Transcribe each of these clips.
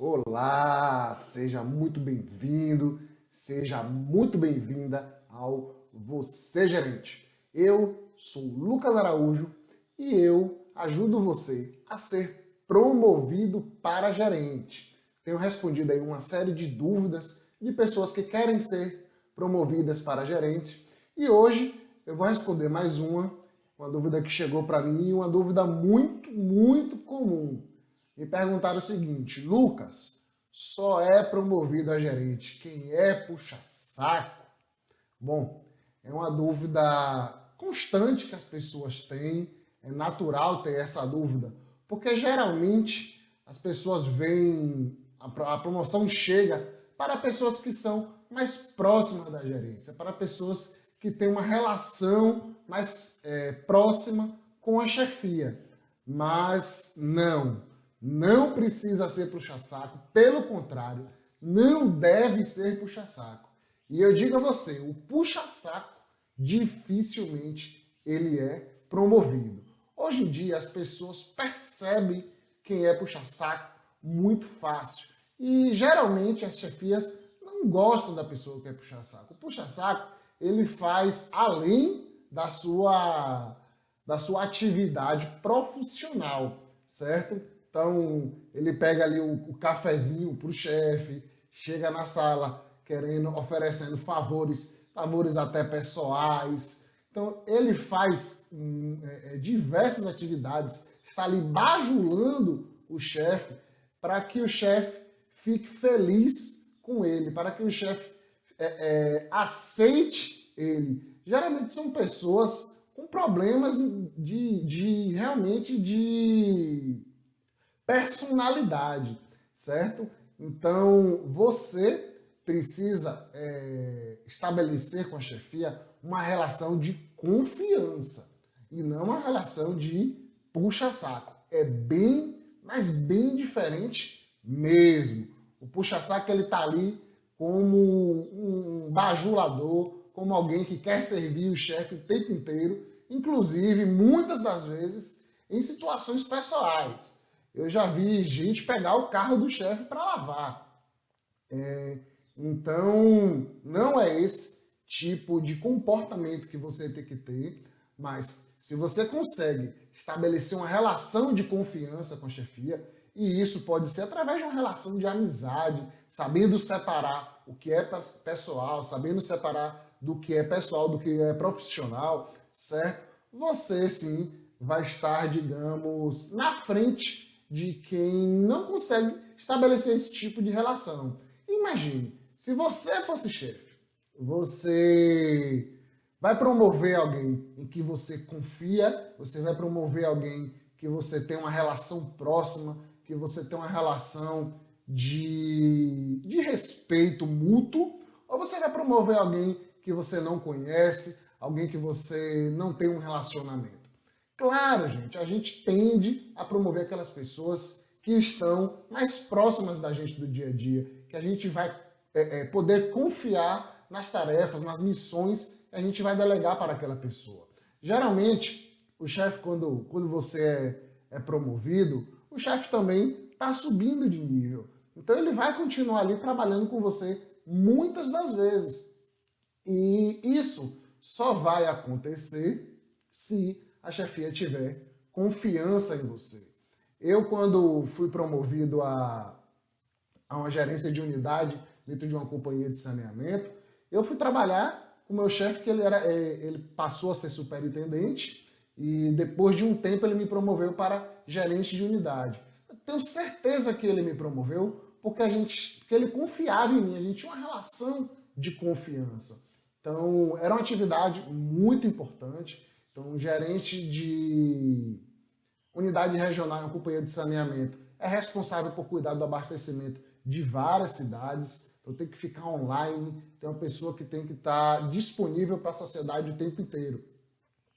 Olá, seja muito bem-vindo, seja muito bem-vinda ao Você Gerente. Eu sou Lucas Araújo e eu ajudo você a ser promovido para gerente. Tenho respondido aí uma série de dúvidas de pessoas que querem ser promovidas para gerente e hoje eu vou responder mais uma dúvida que chegou para mim, uma dúvida muito comum. Me perguntaram o seguinte: Lucas, só é promovido a gerente quem é puxa-saco? Bom, é uma dúvida constante que as pessoas têm, é natural ter essa dúvida, porque geralmente as pessoas veem, a promoção chega para pessoas que são mais próximas da gerência, para pessoas que têm uma relação mais próxima com a chefia. Mas não precisa ser puxa-saco, pelo contrário, não deve ser puxa-saco. E eu digo a você, o puxa-saco dificilmente ele é promovido. Hoje em dia as pessoas percebem quem é puxa-saco muito fácil. E geralmente as chefias não gostam da pessoa que é puxa-saco. O puxa-saco ele faz além da sua atividade profissional, certo? Então, ele pega ali o cafezinho para o chefe, chega na sala oferecendo favores até pessoais. Então, ele faz diversas atividades, está ali bajulando o chefe para que o chefe fique feliz com ele, para que o chefe aceite ele. Geralmente são pessoas com problemas realmente de personalidade, certo? Então, você precisa estabelecer com a chefia uma relação de confiança e não uma relação de puxa-saco. É mas bem diferente mesmo. O puxa-saco ele está ali como um bajulador, como alguém que quer servir o chefe o tempo inteiro, inclusive muitas das vezes em situações pessoais. Eu já vi gente pegar o carro do chefe para lavar. Então, não é esse tipo de comportamento que você tem que ter, mas se você consegue estabelecer uma relação de confiança com a chefia, e isso pode ser através de uma relação de amizade, sabendo separar o que é pessoal, sabendo separar do que é pessoal, do que é profissional, certo? Você sim vai estar, digamos, na frente de quem não consegue estabelecer esse tipo de relação. Imagine, se você fosse chefe, você vai promover alguém em que você confia, você vai promover alguém que você tem uma relação próxima, que você tem uma relação de respeito mútuo, ou você vai promover alguém que você não conhece, alguém que você não tem um relacionamento. Claro, gente, a gente tende a promover aquelas pessoas que estão mais próximas da gente do dia a dia, que a gente vai poder confiar nas tarefas, nas missões que a gente vai delegar para aquela pessoa. Geralmente, o chefe, quando você é promovido, o chefe também está subindo de nível. Então ele vai continuar ali trabalhando com você muitas das vezes. E isso só vai acontecer se a chefia tiver confiança em você. Eu, quando fui promovido a uma gerência de unidade dentro de uma companhia de saneamento, eu fui trabalhar com o meu chefe, que ele passou a ser superintendente, e depois de um tempo ele me promoveu para gerente de unidade. Eu tenho certeza que ele me promoveu porque ele confiava em mim, a gente tinha uma relação de confiança. Então, era uma atividade muito importante. Então, gerente de unidade regional em uma companhia de saneamento é responsável por cuidar do abastecimento de várias cidades. Então, tem que ficar online, tem uma pessoa que tem que estar disponível para a sociedade o tempo inteiro.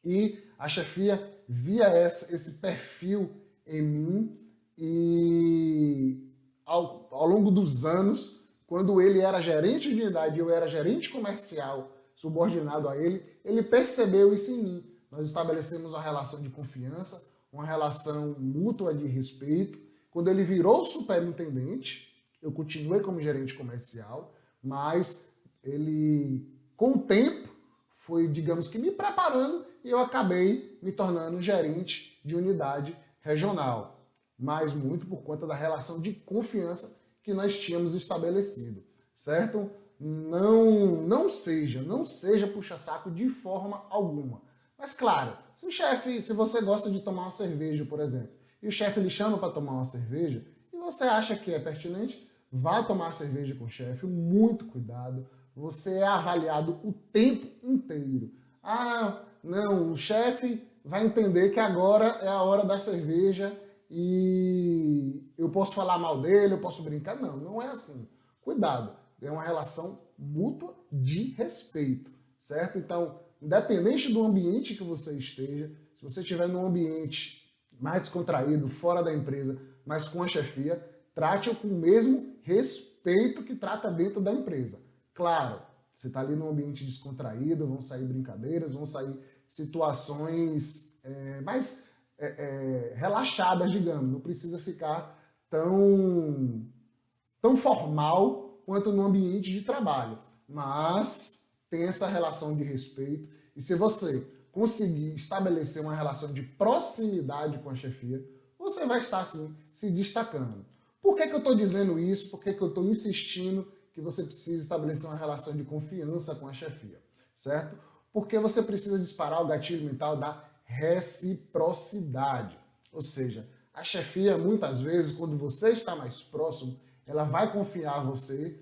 E a chefia via esse perfil em mim e ao longo dos anos, quando ele era gerente de unidade e eu era gerente comercial subordinado a ele, ele percebeu isso em mim. Nós estabelecemos uma relação de confiança, uma relação mútua de respeito. Quando ele virou superintendente, eu continuei como gerente comercial, mas ele, com o tempo, foi, digamos que, me preparando e eu acabei me tornando gerente de unidade regional, mas muito por conta da relação de confiança que nós tínhamos estabelecido, certo? Não seja puxa-saco de forma alguma. Mas claro, se o chefe, se você gosta de tomar uma cerveja, por exemplo, e o chefe lhe chama para tomar uma cerveja, e você acha que é pertinente, vá tomar cerveja com o chefe, muito cuidado. Você é avaliado o tempo inteiro. Ah, não, o chefe vai entender que agora é a hora da cerveja e eu posso falar mal dele, eu posso brincar. Não, não é assim. Cuidado, é uma relação mútua de respeito, certo? Então, independente do ambiente que você esteja, se você estiver num ambiente mais descontraído, fora da empresa, mas com a chefia, trate-o com o mesmo respeito que trata dentro da empresa. Claro, você está ali num ambiente descontraído, vão sair brincadeiras, vão sair situações mais relaxadas, digamos. Não precisa ficar tão formal quanto no ambiente de trabalho. Mas tem essa relação de respeito. E se você conseguir estabelecer uma relação de proximidade com a chefia, você vai estar, sim, se destacando. Por que eu estou dizendo isso? Por que eu estou insistindo que você precisa estabelecer uma relação de confiança com a chefia, certo? Porque você precisa disparar o gatilho mental da reciprocidade. Ou seja, a chefia, muitas vezes, quando você está mais próximo, ela vai confiar a você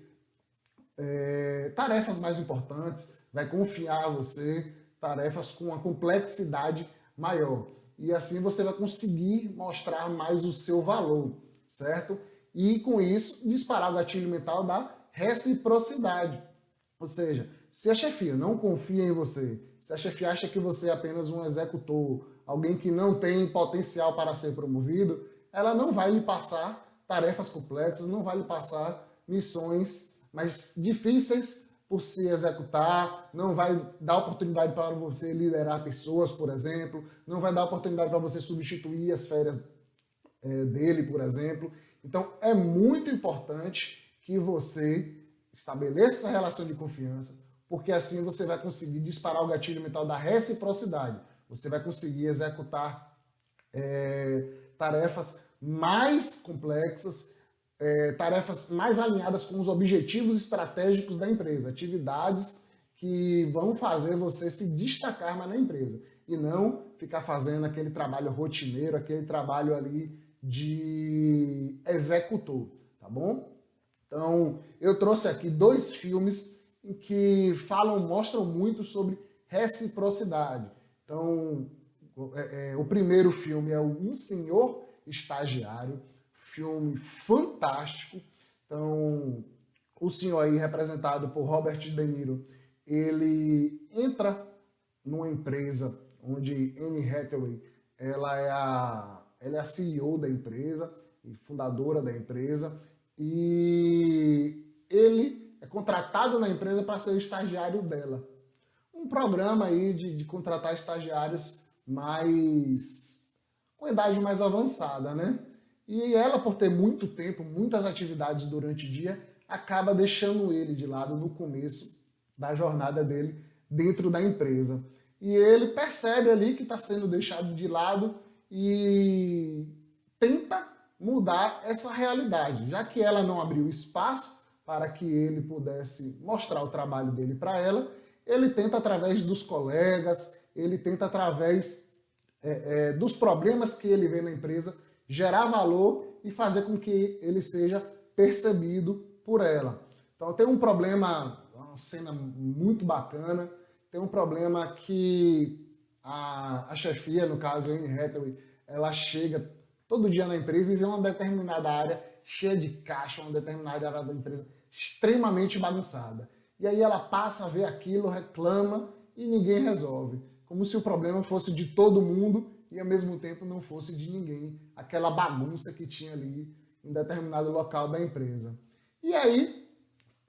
tarefas mais importantes, vai confiar a você tarefas com uma complexidade maior. E assim você vai conseguir mostrar mais o seu valor, certo? E com isso, disparar o gatilho mental da reciprocidade. Ou seja, se a chefia não confia em você, se a chefia acha que você é apenas um executor, alguém que não tem potencial para ser promovido, ela não vai lhe passar tarefas complexas, não vai lhe passar missões mais difíceis por se executar, não vai dar oportunidade para você liderar pessoas, por exemplo, não vai dar oportunidade para você substituir as férias dele, por exemplo. Então, é muito importante que você estabeleça essa relação de confiança, porque assim você vai conseguir disparar o gatilho mental da reciprocidade. Você vai conseguir executar tarefas mais complexas, tarefas mais alinhadas com os objetivos estratégicos da empresa, atividades que vão fazer você se destacar mais na empresa e não ficar fazendo aquele trabalho rotineiro, aquele trabalho ali de executor, tá bom? Então, eu trouxe aqui 2 filmes em que mostram muito sobre reciprocidade. Então, o primeiro filme é Um Senhor Estagiário, filme fantástico. Então, o senhor aí, representado por Robert De Niro, ele entra numa empresa onde Anne Hathaway ela é a CEO da empresa e fundadora da empresa, e ele é contratado na empresa para ser o estagiário dela. Um programa aí de contratar estagiários com idade mais avançada, né? E ela, por ter muito tempo, muitas atividades durante o dia, acaba deixando ele de lado no começo da jornada dele dentro da empresa. E ele percebe ali que está sendo deixado de lado e tenta mudar essa realidade. Já que ela não abriu espaço para que ele pudesse mostrar o trabalho dele para ela, ele tenta através dos colegas, ele tenta através dos problemas que ele vê na empresa, gerar valor e fazer com que ele seja percebido por ela. Então tem um problema, uma cena muito bacana, tem um problema que a chefia, no caso a Anne Hathaway, ela chega todo dia na empresa e vê uma determinada área cheia de caixa, uma determinada área da empresa extremamente bagunçada. E aí ela passa a ver aquilo, reclama e ninguém resolve. Como se o problema fosse de todo mundo e ao mesmo tempo não fosse de ninguém, aquela bagunça que tinha ali em determinado local da empresa. E aí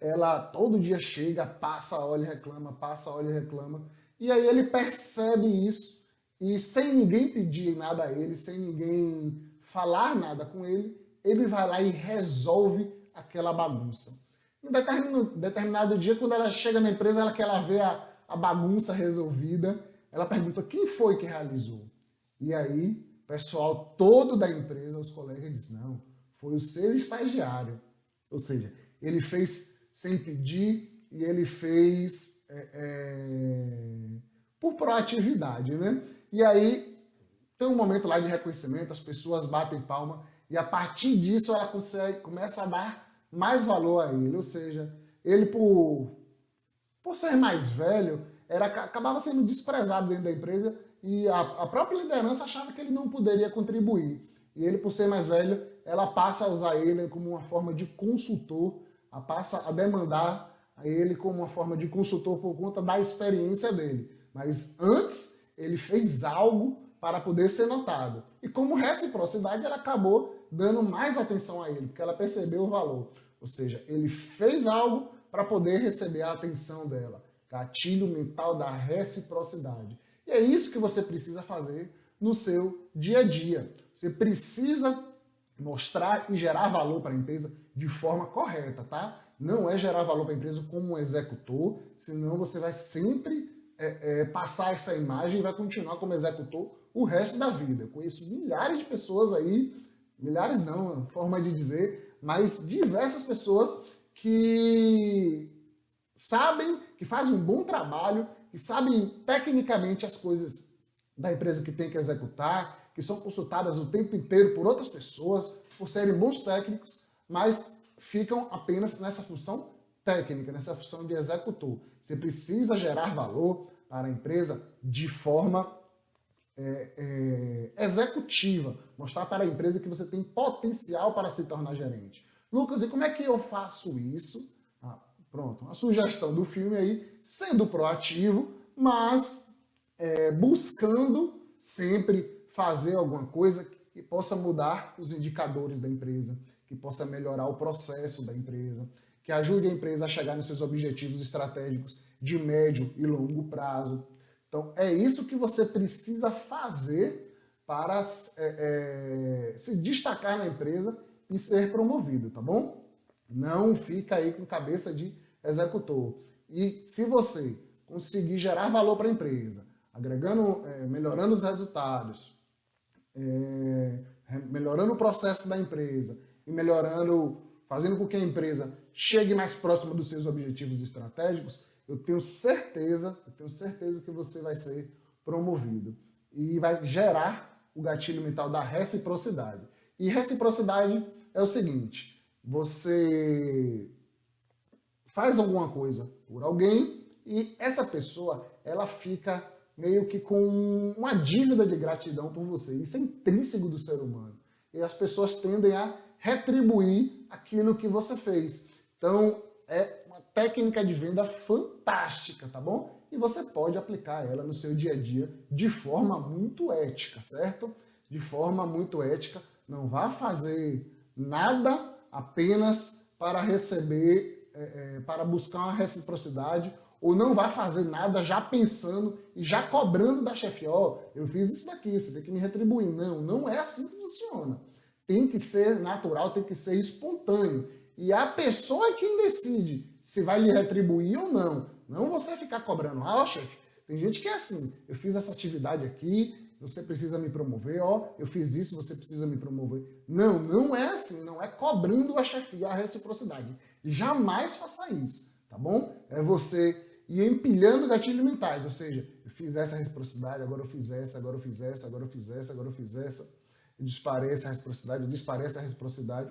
ela todo dia chega, passa, olha e reclama, passa, olha e reclama, e aí ele percebe isso e sem ninguém pedir nada a ele, sem ninguém falar nada com ele, ele vai lá e resolve aquela bagunça. Em determinado dia, quando ela chega na empresa, ela quer ver a bagunça resolvida, ela pergunta quem foi que realizou. E aí, o pessoal todo da empresa, os colegas, dizem, não, foi o seu estagiário. Ou seja, ele fez sem pedir e ele fez por proatividade, né? E aí, tem um momento lá de reconhecimento, as pessoas batem palma e a partir disso ela começa a dar mais valor a ele. Ou seja, ele por ser mais velho, acabava sendo desprezado dentro da empresa e a própria liderança achava que ele não poderia contribuir. E ele, por ser mais velho, ela passa a usar ele como uma forma de consultor, passa a demandar a ele como uma forma de consultor por conta da experiência dele. Mas antes, ele fez algo para poder ser notado. E como reciprocidade, ela acabou dando mais atenção a ele, porque ela percebeu o valor. Ou seja, ele fez algo para poder receber a atenção dela. Gatilho mental da reciprocidade. E é isso que você precisa fazer no seu dia a dia. Você precisa mostrar e gerar valor para a empresa de forma correta, tá? Não é gerar valor para a empresa como um executor, senão você vai sempre passar essa imagem e vai continuar como executor o resto da vida. Eu conheço milhares de pessoas aí, milhares não, forma de dizer, mas diversas pessoas que sabem, que fazem um bom trabalho, que sabem tecnicamente as coisas da empresa que tem que executar, que são consultadas o tempo inteiro por outras pessoas, por serem bons técnicos, mas ficam apenas nessa função técnica, nessa função de executor. Você precisa gerar valor para a empresa de forma executiva, mostrar para a empresa que você tem potencial para se tornar gerente. Lucas, e como é que eu faço isso? Pronto, a sugestão do filme aí, sendo proativo, mas buscando sempre fazer alguma coisa que possa mudar os indicadores da empresa, que possa melhorar o processo da empresa, que ajude a empresa a chegar nos seus objetivos estratégicos de médio e longo prazo. Então, é isso que você precisa fazer para se destacar na empresa e ser promovido, tá bom? Não fica aí com cabeça de executor. E se você conseguir gerar valor para a empresa, agregando, melhorando os resultados, melhorando o processo da empresa e fazendo com que a empresa chegue mais próximo dos seus objetivos estratégicos, eu tenho certeza que você vai ser promovido e vai gerar o gatilho mental da reciprocidade. E reciprocidade é o seguinte: você faz alguma coisa por alguém e essa pessoa, ela fica meio que com uma dívida de gratidão por você. Isso é intrínseco do ser humano. E as pessoas tendem a retribuir aquilo que você fez. Então, é uma técnica de venda fantástica, tá bom? E você pode aplicar ela no seu dia a dia de forma muito ética, certo? De forma muito ética. Não vá fazer nada apenas para receber, para buscar uma reciprocidade, ou não vá fazer nada já pensando e já cobrando da chefia, eu fiz isso daqui, você tem que me retribuir. Não, não é assim que funciona. Tem que ser natural, tem que ser espontâneo. E a pessoa é quem decide se vai lhe retribuir ou não. Não você ficar cobrando. Chefe, tem gente que é assim, eu fiz essa atividade aqui, você precisa me promover, eu fiz isso, você precisa me promover. Não, não é assim, não é cobrando a chefia, a reciprocidade. Jamais faça isso, tá bom? É você ir empilhando gatilhos mentais, ou seja, eu fiz essa reciprocidade, agora eu fiz essa, agora eu fiz essa, agora eu fiz essa, agora eu fiz essa, eu disparei essa reciprocidade, eu disparei essa reciprocidade,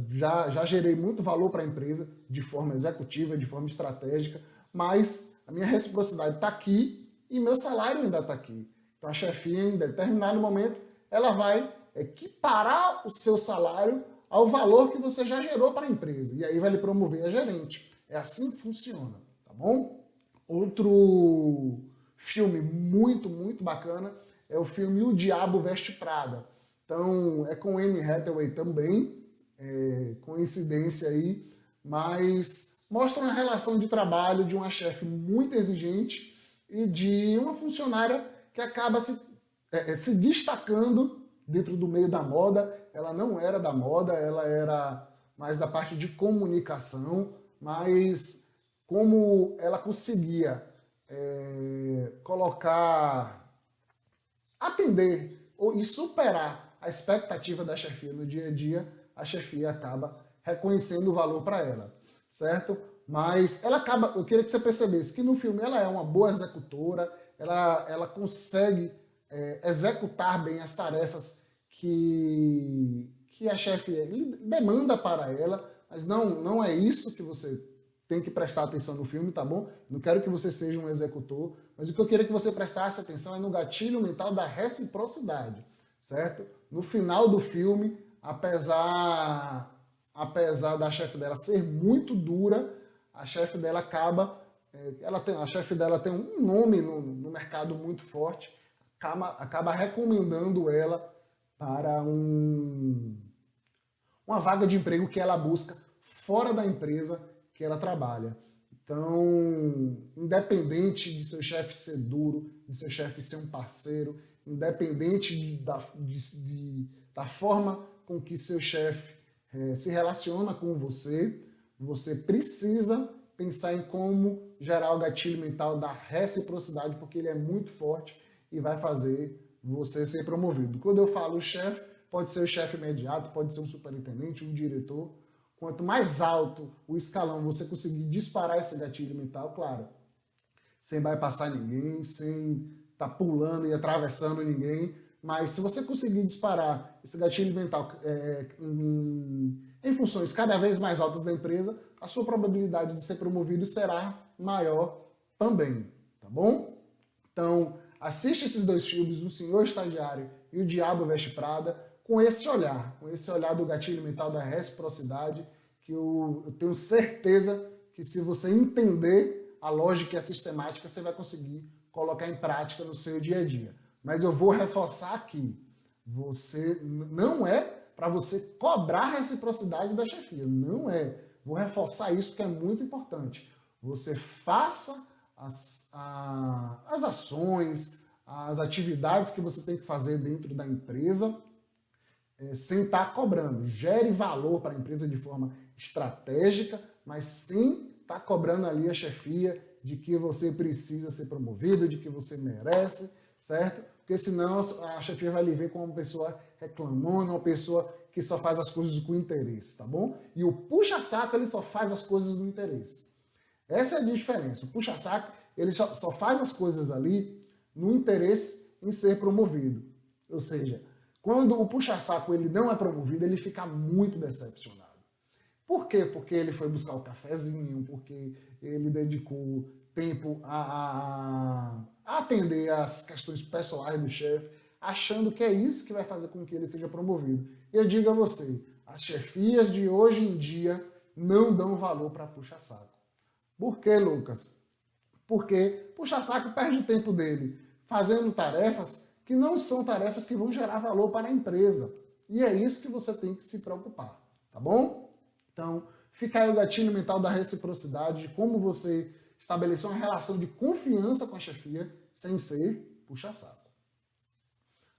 já gerei muito valor para a empresa de forma executiva, de forma estratégica, mas a minha reciprocidade está aqui e meu salário ainda está aqui. Então a chefia, em determinado momento, ela vai equiparar o seu salário ao valor que você já gerou para a empresa. E aí vai lhe promover a gerente. É assim que funciona, tá bom? Outro filme muito, muito bacana é o filme O Diabo Veste Prada. Então, é com Anne Hathaway também, coincidência aí, mas mostra uma relação de trabalho de uma chefe muito exigente e de uma funcionária que acaba se destacando dentro do meio da moda. Ela não era da moda, ela era mais da parte de comunicação, mas como ela conseguia atender e superar a expectativa da chefia no dia a dia, a chefia acaba reconhecendo o valor para ela, certo? Mas ela acaba, eu queria que você percebesse que no filme ela é uma boa executora, ela consegue executar bem as tarefas que a chefe demanda para ela, mas não é isso que você tem que prestar atenção no filme, tá bom? Não quero que você seja um executor, mas o que eu queria que você prestasse atenção é no gatilho mental da reciprocidade, certo? No final do filme, apesar da chefe dela ser muito dura, a chefe dela a chefe dela tem um nome no mercado muito forte, acaba recomendando ela para uma vaga de emprego que ela busca fora da empresa que ela trabalha. Então, independente de seu chefe ser duro, de seu chefe ser um parceiro, independente da forma com que seu chefe se relaciona com você, você precisa pensar em como gerar o gatilho mental da reciprocidade, porque ele é muito forte e vai fazer você ser promovido. Quando eu falo chefe, pode ser o chefe imediato, pode ser um superintendente, um diretor. Quanto mais alto o escalão você conseguir disparar esse gatilho mental, claro, sem bypassar ninguém, sem estar pulando e atravessando ninguém, mas se você conseguir disparar esse gatilho mental em funções cada vez mais altas da empresa, a sua probabilidade de ser promovido será maior também, tá bom? Então, assiste esses dois filmes, O Senhor Estagiário e O Diabo Veste Prada, com esse olhar do gatilho mental da reciprocidade, que eu tenho certeza que se você entender a lógica e a sistemática, você vai conseguir colocar em prática no seu dia a dia. Mas eu vou reforçar aqui, não é para você cobrar a reciprocidade da chefia, não é. Vou reforçar isso porque é muito importante. Você faça as ações, as atividades que você tem que fazer dentro da empresa, sem estar cobrando. Gere valor para a empresa de forma estratégica, mas sem estar cobrando ali a chefia de que você precisa ser promovido, de que você merece, certo? Porque senão a chefia vai lhe ver como uma pessoa reclamona, uma pessoa que só faz as coisas com interesse, tá bom? E o puxa-saco, ele só faz as coisas do interesse. Essa é a diferença. O puxa-saco, ele só faz as coisas ali no interesse em ser promovido. Ou seja, quando o puxa-saco ele não é promovido, ele fica muito decepcionado. Por quê? Porque ele foi buscar o cafezinho, porque ele dedicou tempo a atender às questões pessoais do chefe, achando que é isso que vai fazer com que ele seja promovido. E eu digo a você, as chefias de hoje em dia não dão valor para puxa-saco. Por quê, Lucas? Porque puxa-saco perde o tempo dele fazendo tarefas que não são tarefas que vão gerar valor para a empresa. E é isso que você tem que se preocupar, tá bom? Então, fica aí o gatilho mental da reciprocidade, de como você estabelecer uma relação de confiança com a chefia sem ser puxa-saco.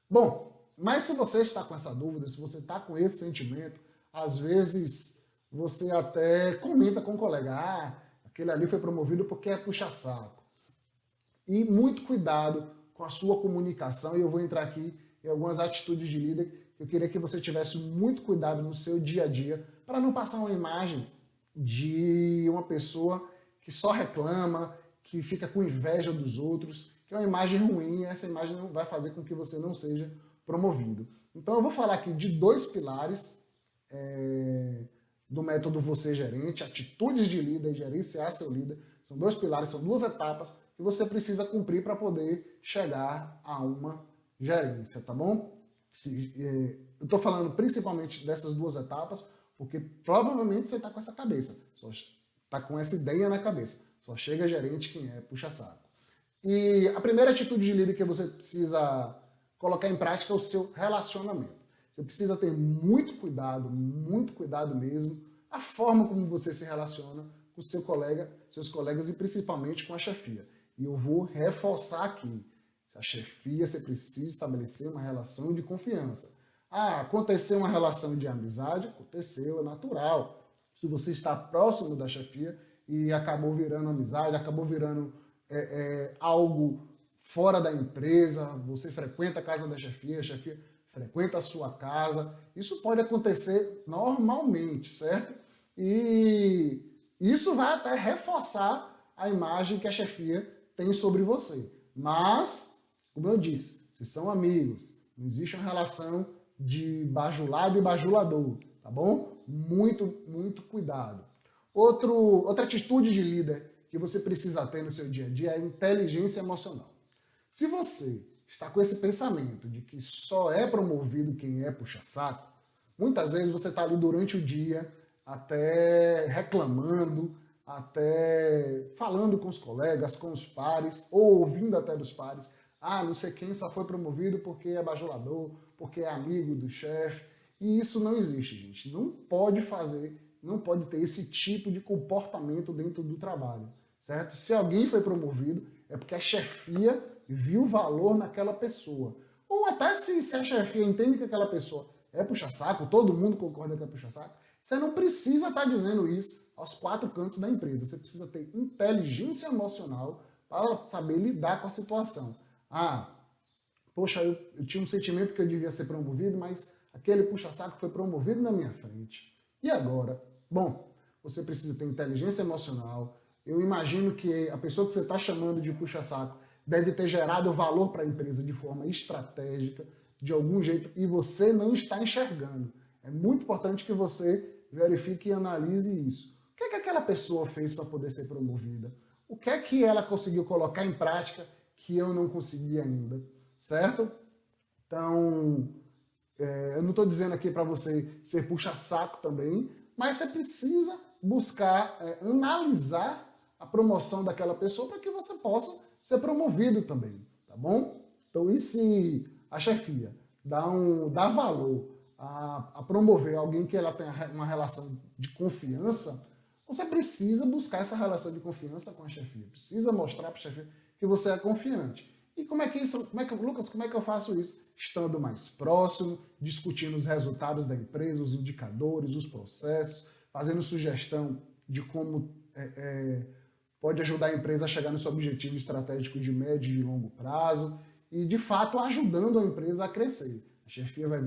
Bom, mas se você está com essa dúvida, se você está com esse sentimento, às vezes você até comenta com o colega, aquele ali foi promovido porque é puxa-saco. E muito cuidado com a sua comunicação, e eu vou entrar aqui em algumas atitudes de líder que eu queria que você tivesse muito cuidado no seu dia a dia para não passar uma imagem de uma pessoa que só reclama, que fica com inveja dos outros, que é uma imagem ruim, e essa imagem não vai fazer com que você não seja promovido. Então eu vou falar aqui de 2 pilares do método Você Gerente, atitudes de líder e gerenciar seu líder. São 2 pilares, são 2 etapas que você precisa cumprir para poder chegar a uma gerência, tá bom? Eu estou falando principalmente dessas 2 etapas, porque provavelmente você está com essa cabeça, está com essa ideia na cabeça. Só chega gerente quem é puxa-saco. E a primeira atitude de líder que você precisa colocar em prática é o seu relacionamento. Você precisa ter muito cuidado mesmo, a forma como você se relaciona com seus colegas e principalmente com a chefia. E eu vou reforçar aqui, a chefia você precisa estabelecer uma relação de confiança. Ah, aconteceu uma relação de amizade? Aconteceu, é natural. Se você está próximo da chefia e acabou virando amizade, acabou virando algo fora da empresa, você frequenta a casa da chefia, a chefia frequenta a sua casa, isso pode acontecer normalmente, certo? E isso vai até reforçar a imagem que a chefia tem sobre você. Mas, como eu disse, se são amigos, não existe uma relação de bajulado e bajulador, tá bom? Muito, muito cuidado. Outra atitude de líder que você precisa ter no seu dia a dia é a inteligência emocional. Se você está com esse pensamento de que só é promovido quem é puxa-saco, muitas vezes você está ali durante o dia até reclamando, até falando com os colegas, com os pares, ou ouvindo até dos pares. Ah, não sei quem só foi promovido porque é bajulador, porque é amigo do chefe. E isso não existe, gente. Não pode fazer, não pode ter esse tipo de comportamento dentro do trabalho, certo? Se alguém foi promovido, é porque a chefia viu valor naquela pessoa. Ou até se a chefia entende que aquela pessoa é puxa-saco, todo mundo concorda que é puxa-saco, você não precisa estar dizendo isso aos quatro cantos da empresa. Você precisa ter inteligência emocional para saber lidar com a situação. Ah, poxa, eu tinha um sentimento que eu devia ser promovido, mas aquele puxa-saco foi promovido na minha frente. E agora? Bom, você precisa ter inteligência emocional. Eu imagino que a pessoa que você está chamando de puxa-saco deve ter gerado valor para a empresa de forma estratégica, de algum jeito, e você não está enxergando. É muito importante que você verifique e analise isso. O que é que aquela pessoa fez para poder ser promovida? O que é que ela conseguiu colocar em prática que eu não consegui ainda? Certo? Então, eu não estou dizendo aqui para você ser puxa-saco também, mas você precisa buscar analisar a promoção daquela pessoa para que você possa ser promovido também, tá bom? Então, e se a chefia dá valor a promover alguém que ela tem uma relação de confiança, você precisa buscar essa relação de confiança com a chefia, precisa mostrar para a chefia que você é confiante. E Lucas, como é que eu faço isso? Estando mais próximo, discutindo os resultados da empresa, os indicadores, os processos, fazendo sugestão de como pode ajudar a empresa a chegar no seu objetivo estratégico de médio e de longo prazo e, de fato, ajudando a empresa a crescer. A chefia vai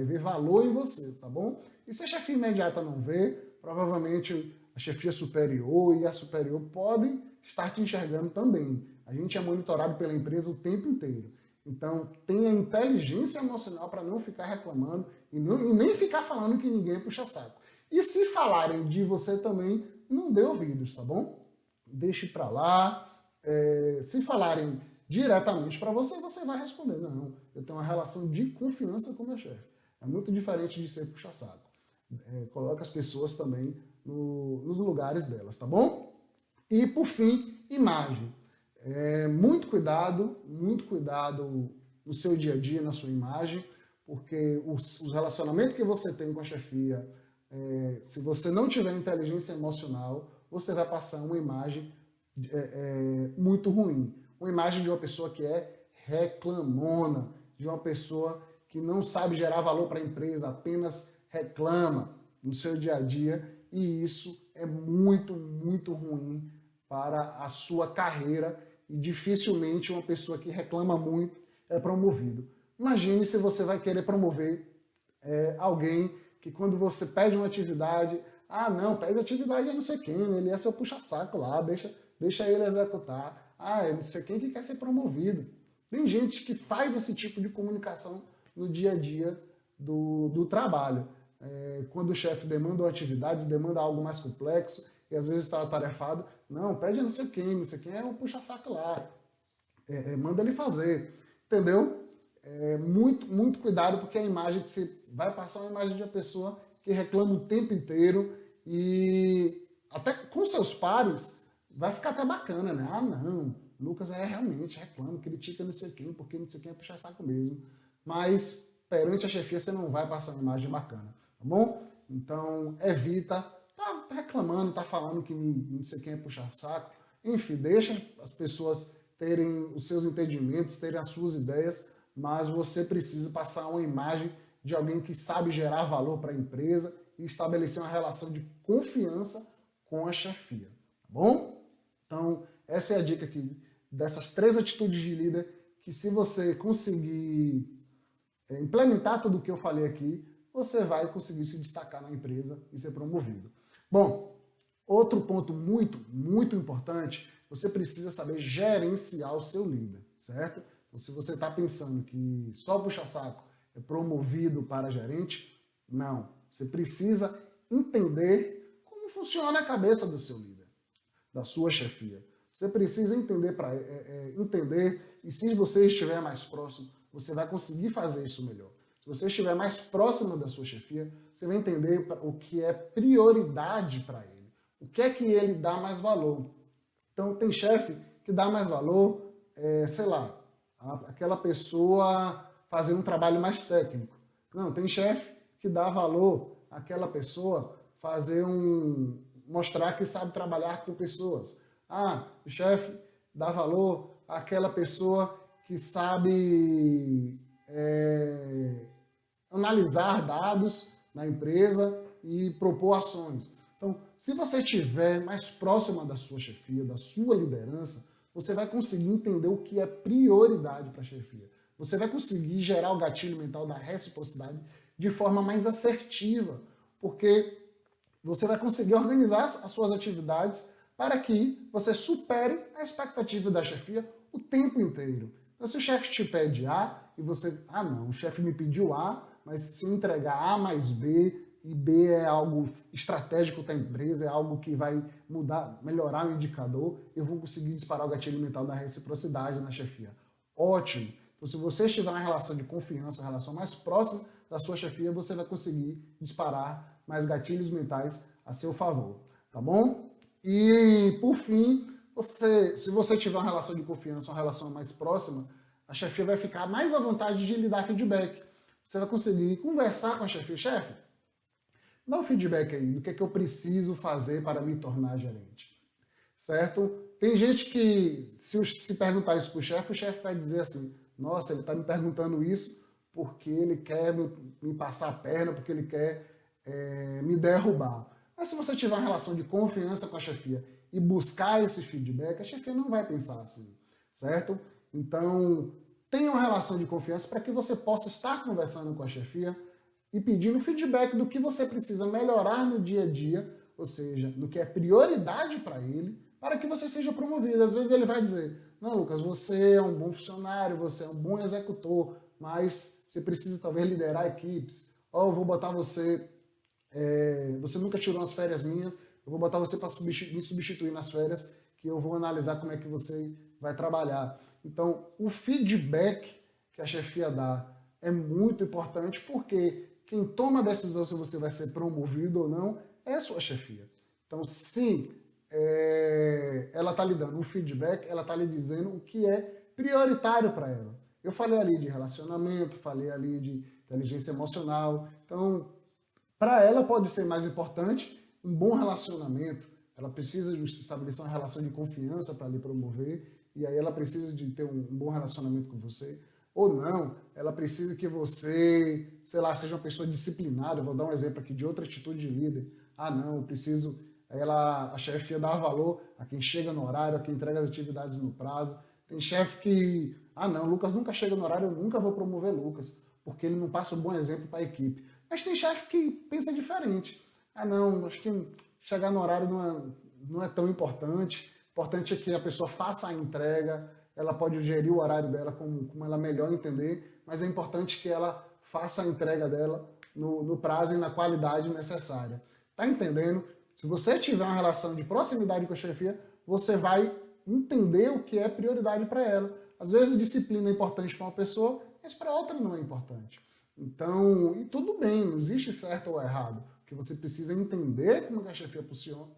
ver valor em você, tá bom? E se a chefia imediata não vê, provavelmente a chefia superior e a superior podem estar te enxergando também. A gente é monitorado pela empresa o tempo inteiro. Então, tenha inteligência emocional para não ficar reclamando e nem ficar falando que ninguém puxa saco. E se falarem de você também, não dê ouvidos, tá bom? Deixe para lá. Se falarem diretamente para você, você vai responder. Não, eu tenho uma relação de confiança com o meu chefe. É muito diferente de ser puxa-saco. Coloque as pessoas também nos lugares delas, tá bom? E, por fim, imagem. Muito cuidado no seu dia a dia, na sua imagem, porque os relacionamentos que você tem com a chefia, se você não tiver inteligência emocional, você vai passar uma imagem muito ruim. Uma imagem de uma pessoa que é reclamona, de uma pessoa que não sabe gerar valor para a empresa, apenas reclama no seu dia a dia, e isso é muito, muito ruim para a sua carreira e dificilmente uma pessoa que reclama muito é promovido. Imagine se você vai querer promover alguém que quando você pede uma atividade, não, pede atividade a não sei quem, ele é seu puxa-saco lá, deixa ele executar. É não sei quem que quer ser promovido. Tem gente que faz esse tipo de comunicação no dia a dia do trabalho. Quando o chefe demanda uma atividade, demanda algo mais complexo, e às vezes está atarefado, não, pede a não sei quem é um puxa-saco lá, manda ele fazer, entendeu? Muito, muito cuidado, porque a imagem que você vai passar é uma imagem de uma pessoa que reclama o tempo inteiro e até com seus pares vai ficar até bacana, né? Não, Lucas realmente reclama, critica não sei quem, porque não sei quem é puxa-saco mesmo. Mas perante a chefia você não vai passar uma imagem bacana, tá bom? Então evita, tá reclamando, tá falando que não sei quem é puxa-saco, enfim, deixa as pessoas terem os seus entendimentos, terem as suas ideias, mas você precisa passar uma imagem de alguém que sabe gerar valor para a empresa e estabelecer uma relação de confiança com a chefia, tá bom? Então, essa é a dica aqui dessas 3 atitudes de líder que, se você conseguir implementar tudo o que eu falei aqui, você vai conseguir se destacar na empresa e ser promovido. Bom, outro ponto muito importante, você precisa saber gerenciar o seu líder, certo? Então, se você está pensando que só puxa-saco é promovido para gerente, não. Você precisa entender como funciona a cabeça do seu líder, da sua chefia. Você precisa entender, entender, e se você estiver mais próximo, você vai conseguir fazer isso melhor. Se você estiver mais próximo da sua chefia, você vai entender o que é prioridade para ele. O que é que ele dá mais valor. Então, tem chefe que dá mais valor, sei lá, aquela pessoa fazer um trabalho mais técnico. Não, tem chefe que dá valor àquela pessoa mostrar que sabe trabalhar com pessoas. Ah, o chefe dá valor àquela pessoa que sabe analisar dados na empresa e propor ações. Então, se você estiver mais próxima da sua chefia, da sua liderança, você vai conseguir entender o que é prioridade para a chefia. Você vai conseguir gerar o gatilho mental da reciprocidade de forma mais assertiva, porque você vai conseguir organizar as suas atividades para que você supere a expectativa da chefia o tempo inteiro. Então, se o chefe te pede A e você, não, o chefe me pediu A, mas se eu entregar A mais B, e B é algo estratégico da empresa, é algo que vai melhorar o indicador, eu vou conseguir disparar o gatilho mental da reciprocidade na chefia. Ótimo! Então, se você estiver na relação de confiança, uma relação mais próxima da sua chefia, você vai conseguir disparar mais gatilhos mentais a seu favor, tá bom? E, por fim, se você tiver uma relação de confiança, uma relação mais próxima, a chefia vai ficar mais à vontade de lhe dar feedback. Você vai conseguir conversar com a chefia. Chefe, dá um feedback aí do que é que eu preciso fazer para me tornar gerente, certo? Tem gente que, se perguntar isso para o chefe vai dizer assim, nossa, ele está me perguntando isso porque ele quer me passar a perna, porque ele quer me derrubar. Mas se você tiver uma relação de confiança com a chefia e buscar esse feedback, a chefia não vai pensar assim, certo? Então, tenha uma relação de confiança para que você possa estar conversando com a chefia e pedindo feedback do que você precisa melhorar no dia a dia, ou seja, do que é prioridade para ele, para que você seja promovido. Às vezes ele vai dizer, não, Lucas, você é um bom funcionário, você é um bom executor, mas você precisa talvez liderar equipes. Ou eu vou botar você, você nunca tirou umas férias minhas, eu vou botar você para me substituir nas férias, que eu vou analisar como é que você vai trabalhar. Então, o feedback que a chefia dá é muito importante, porque quem toma a decisão se você vai ser promovido ou não é a sua chefia. Então, se ela está lhe dando um feedback, ela está lhe dizendo o que é prioritário para ela. Eu falei ali de relacionamento, falei ali de inteligência emocional. Então, para ela pode ser mais importante um bom relacionamento. Ela precisa de estabelecer uma relação de confiança para lhe promover, e aí ela precisa de ter um bom relacionamento com você. Ou não, ela precisa que você, sei lá, seja uma pessoa disciplinada. Eu vou dar um exemplo aqui de outra atitude de líder. Não, eu preciso... a chefia dá valor a quem chega no horário, a quem entrega as atividades no prazo. Tem chefe que, não, Lucas nunca chega no horário, eu nunca vou promover Lucas, porque ele não passa um bom exemplo para a equipe. Mas tem chefe que pensa diferente. Não, acho que chegar no horário não é tão importante. O importante é que a pessoa faça a entrega, ela pode gerir o horário dela como ela melhor entender, mas é importante que ela faça a entrega dela no prazo e na qualidade necessária. Tá entendendo? Se você tiver uma relação de proximidade com a chefia, você vai entender o que é prioridade para ela. Às vezes disciplina é importante para uma pessoa, mas para outra não é importante. Então, e tudo bem, não existe certo ou errado. O que você precisa entender como é que a chefia funciona,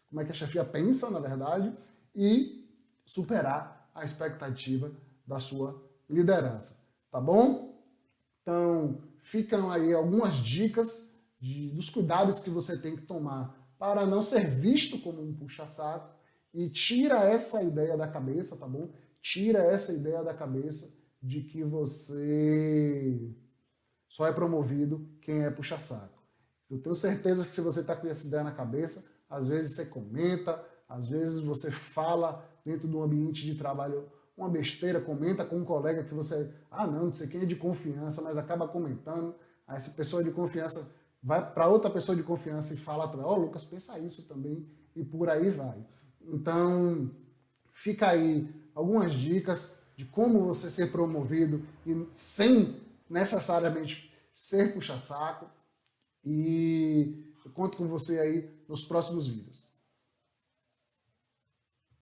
como é que a chefia pensa, na verdade, e superar a expectativa da sua liderança. Tá bom? Então, ficam aí algumas dicas dos cuidados que você tem que tomar para não ser visto como um puxa-saco, e tira essa ideia da cabeça, tá bom? Tira essa ideia da cabeça de que você só é promovido quem é puxa-saco. Eu tenho certeza que se você está com essa ideia na cabeça, às vezes você comenta, às vezes você fala dentro do ambiente de trabalho uma besteira, comenta com um colega que você, não sei quem é de confiança, mas acaba comentando, aí essa pessoa de confiança vai para outra pessoa de confiança e fala, Lucas, pensa isso também, e por aí vai. Então, fica aí algumas dicas de como você ser promovido e sem necessariamente ser puxa-saco. E eu conto com você aí nos próximos vídeos.